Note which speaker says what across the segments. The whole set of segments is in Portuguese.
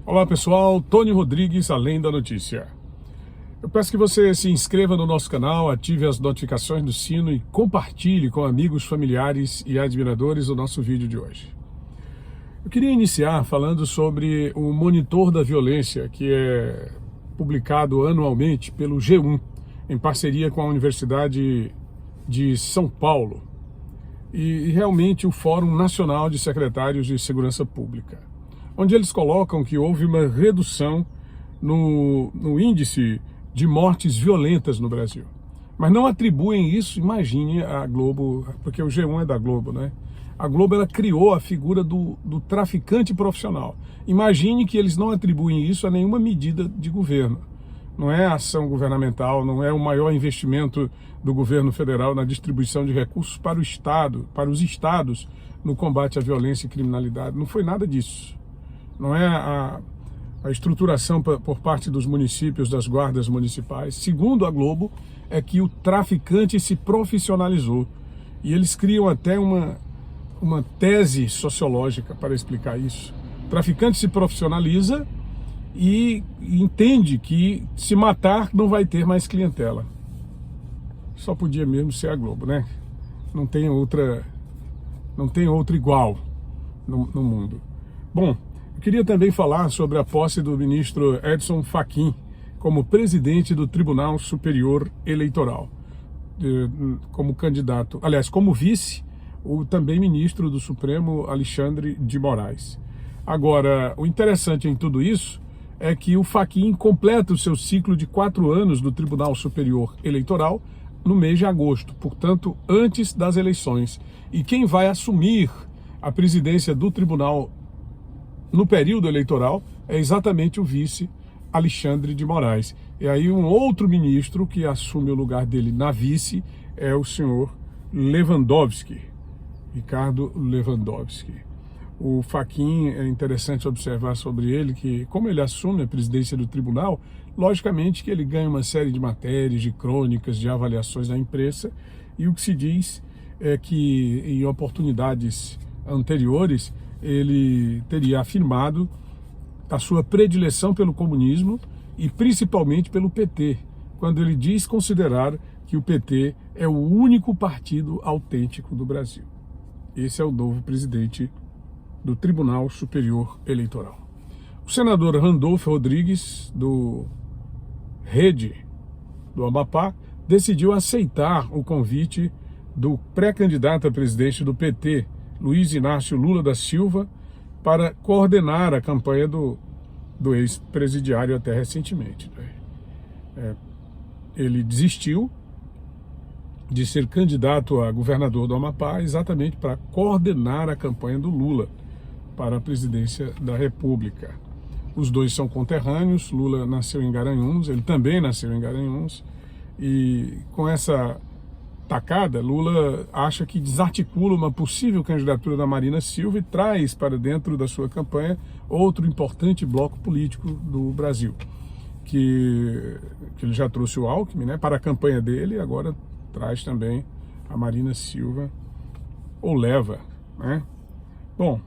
Speaker 1: Olá pessoal, Tony Rodrigues, Além da Notícia. Eu peço que você se inscreva no nosso canal, ative as notificações do sino e compartilhe com amigos, familiares e admiradores o nosso vídeo de hoje. Eu queria iniciar falando sobre o Monitor da Violência, que é publicado anualmente pelo G1, em parceria com a Universidade de São Paulo e realmente o Fórum Nacional de Secretários de Segurança Pública, onde eles colocam que houve uma redução no índice de mortes violentas no Brasil. Mas não atribuem isso, imagine, a Globo, porque o G1 é da Globo, né? A Globo, ela criou a figura do traficante profissional. Imagine que eles não atribuem isso a nenhuma medida de governo. Não é ação governamental, não é o maior investimento do governo federal na distribuição de recursos para o Estado, para os estados no combate à violência e criminalidade. Não foi nada disso. Não é a estruturação por parte dos municípios, das guardas municipais. Segundo a Globo, é que o traficante se profissionalizou. E eles criam até uma tese sociológica para explicar isso. O traficante se profissionaliza e entende que se matar não vai ter mais clientela. Só podia mesmo ser a Globo, né? Não tem outra igual no mundo. Bom, eu queria também falar sobre a posse do ministro Edson Fachin como presidente do Tribunal Superior Eleitoral, como candidato, aliás, como vice, o também ministro do Supremo Alexandre de Moraes. Agora, o interessante em tudo isso é que o Fachin completa o seu ciclo de 4 anos no Tribunal Superior Eleitoral no mês de agosto, portanto, antes das eleições. E quem vai assumir a presidência do tribunal no período eleitoral é exatamente o vice Alexandre de Moraes. E aí um outro ministro que assume o lugar dele na vice é o senhor Lewandowski, Ricardo Lewandowski. O Fachin, é interessante observar sobre ele que, como ele assume a presidência do tribunal, logicamente que ele ganha uma série de matérias, de crônicas, de avaliações da imprensa, e o que se diz é que em oportunidades anteriores ele teria afirmado a sua predileção pelo comunismo e principalmente pelo PT, quando ele diz considerar que o PT é o único partido autêntico do Brasil. Esse é o novo presidente do Tribunal Superior Eleitoral. O senador Randolfo Rodrigues, do Rede do Amapá, decidiu aceitar o convite do pré-candidato a presidente do PT, Luiz Inácio Lula da Silva, para coordenar a campanha do ex-presidiário até recentemente. Ele desistiu de ser candidato a governador do Amapá exatamente para coordenar a campanha do Lula para a presidência da República. Os dois são conterrâneos, Lula nasceu em Garanhuns, ele também nasceu em Garanhuns, e com essa tacada, Lula acha que desarticula uma possível candidatura da Marina Silva e traz para dentro da sua campanha outro importante bloco político do Brasil, que ele já trouxe o Alckmin, né, para a campanha dele, e agora traz também a Marina Silva, ou leva, né? Bom,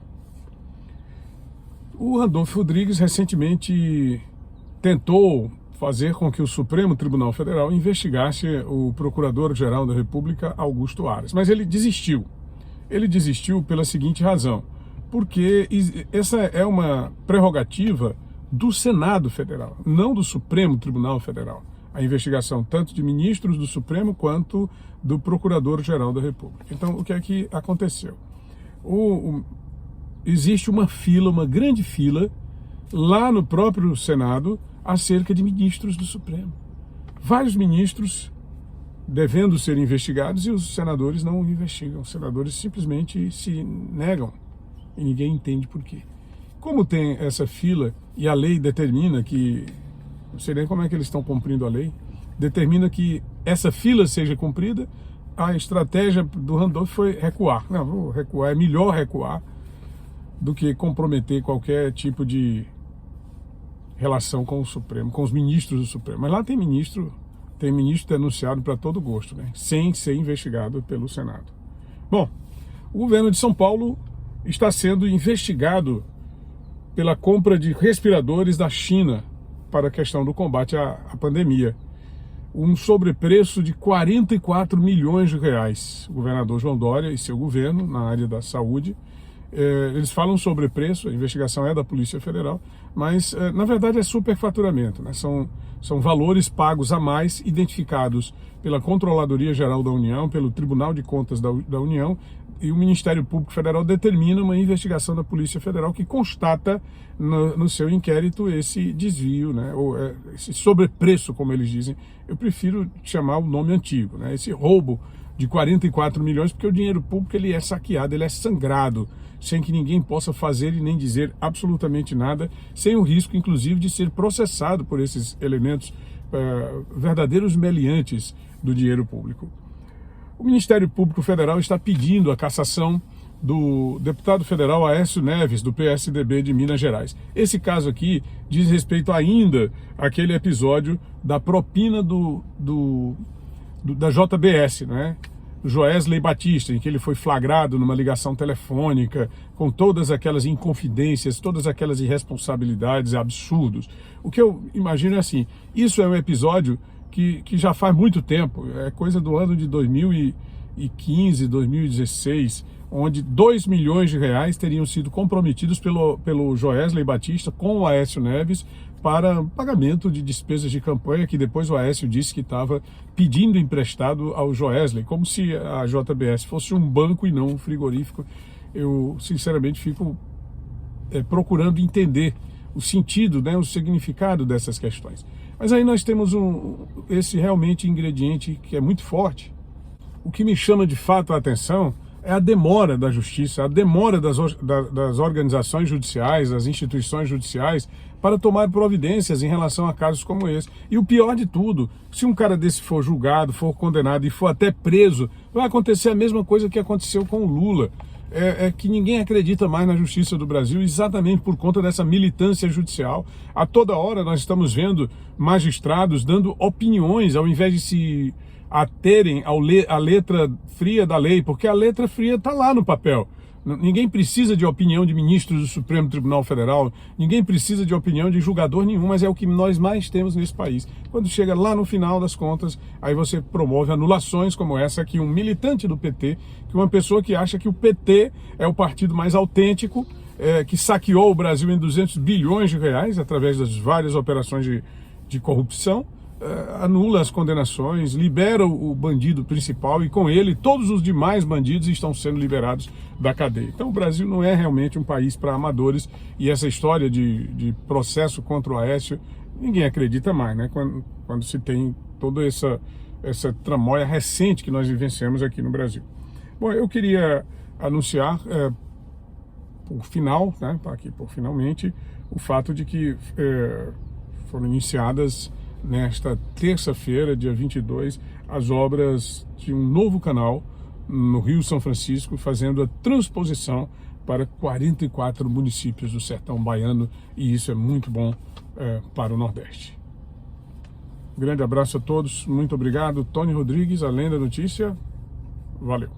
Speaker 1: o Randolfo Rodrigues recentemente tentou fazer com que o Supremo Tribunal Federal investigasse o Procurador-Geral da República, Augusto Aras. Mas ele desistiu. Ele desistiu pela seguinte razão, porque essa é uma prerrogativa do Senado Federal, não do Supremo Tribunal Federal. A investigação tanto de ministros do Supremo quanto do Procurador-Geral da República. Então, o que é que aconteceu? Existe uma fila, uma grande fila, lá no próprio Senado, acerca de ministros do Supremo. Vários ministros devendo ser investigados e os senadores não investigam. Os senadores simplesmente se negam e ninguém entende por quê. Como tem essa fila e a lei determina que, não sei nem como é que eles estão cumprindo a lei, determina que essa fila seja cumprida, a estratégia do Randolfo foi recuar. Não, vou recuar, é melhor recuar do que comprometer qualquer tipo de relação com o Supremo, com os ministros do Supremo. Mas lá tem ministro denunciado para todo gosto, né? Sem ser investigado pelo Senado. Bom, o governo de São Paulo está sendo investigado pela compra de respiradores da China para a questão do combate à pandemia. Um sobrepreço de 44 milhões de reais. O governador João Dória e seu governo, na área da saúde, eles falam sobre preço, a investigação é da Polícia Federal, mas na verdade é superfaturamento, né? São valores pagos a mais, identificados pela Controladoria Geral da União, pelo Tribunal de Contas da União, e o Ministério Público Federal determina uma investigação da Polícia Federal que constata no seu inquérito esse desvio, né? Ou esse sobrepreço, como eles dizem. Eu prefiro chamar o nome antigo, né? Esse roubo de 44 milhões, porque o dinheiro público ele é saqueado, ele é sangrado, sem que ninguém possa fazer e nem dizer absolutamente nada, sem o risco, inclusive, de ser processado por esses elementos verdadeiros meliantes do dinheiro público. O Ministério Público Federal está pedindo a cassação do deputado federal Aécio Neves, do PSDB de Minas Gerais. Esse caso aqui diz respeito ainda àquele episódio da propina da JBS, né? Joesley Batista, em que ele foi flagrado numa ligação telefônica com todas aquelas inconfidências, todas aquelas irresponsabilidades, absurdos. O que eu imagino é assim, isso é um episódio que já faz muito tempo, é coisa do ano de 2015, 2016, onde 2 milhões de reais teriam sido comprometidos pelo Joesley Batista com o Aécio Neves para pagamento de despesas de campanha, que depois o Aécio disse que estava pedindo emprestado ao Joesley, como se a JBS fosse um banco e não um frigorífico. Eu, sinceramente, fico procurando entender o sentido, né, o significado dessas questões. Mas aí nós temos esse realmente ingrediente que é muito forte. O que me chama de fato a atenção é a demora da justiça, a demora das organizações judiciais, das instituições judiciais, para tomar providências em relação a casos como esse. E o pior de tudo, se um cara desse for julgado, for condenado e for até preso, vai acontecer a mesma coisa que aconteceu com o Lula. É que ninguém acredita mais na justiça do Brasil exatamente por conta dessa militância judicial. A toda hora nós estamos vendo magistrados dando opiniões ao invés de se aterem à letra fria da lei, porque a letra fria está lá no papel. Ninguém precisa de opinião de ministros do Supremo Tribunal Federal, ninguém precisa de opinião de julgador nenhum, mas é o que nós mais temos nesse país. Quando chega lá no final das contas, aí você promove anulações como essa, que um militante do PT, que uma pessoa que acha que o PT é o partido mais autêntico, que saqueou o Brasil em 200 bilhões de reais através das várias operações de corrupção, anula as condenações, libera o bandido principal e com ele todos os demais bandidos estão sendo liberados da cadeia. Então o Brasil não é realmente um país para amadores e essa história de processo contra o Aécio, ninguém acredita mais, né? Quando se tem toda essa tramóia recente que nós vivenciamos aqui no Brasil. Bom, eu queria anunciar por final, né, tá aqui por finalmente, o fato de que foram iniciadas nesta terça-feira, dia 22, as obras de um novo canal no Rio São Francisco, fazendo a transposição para 44 municípios do sertão baiano, e isso é muito bom para o Nordeste. Grande abraço a todos, muito obrigado. Tony Rodrigues, Além da Notícia, valeu.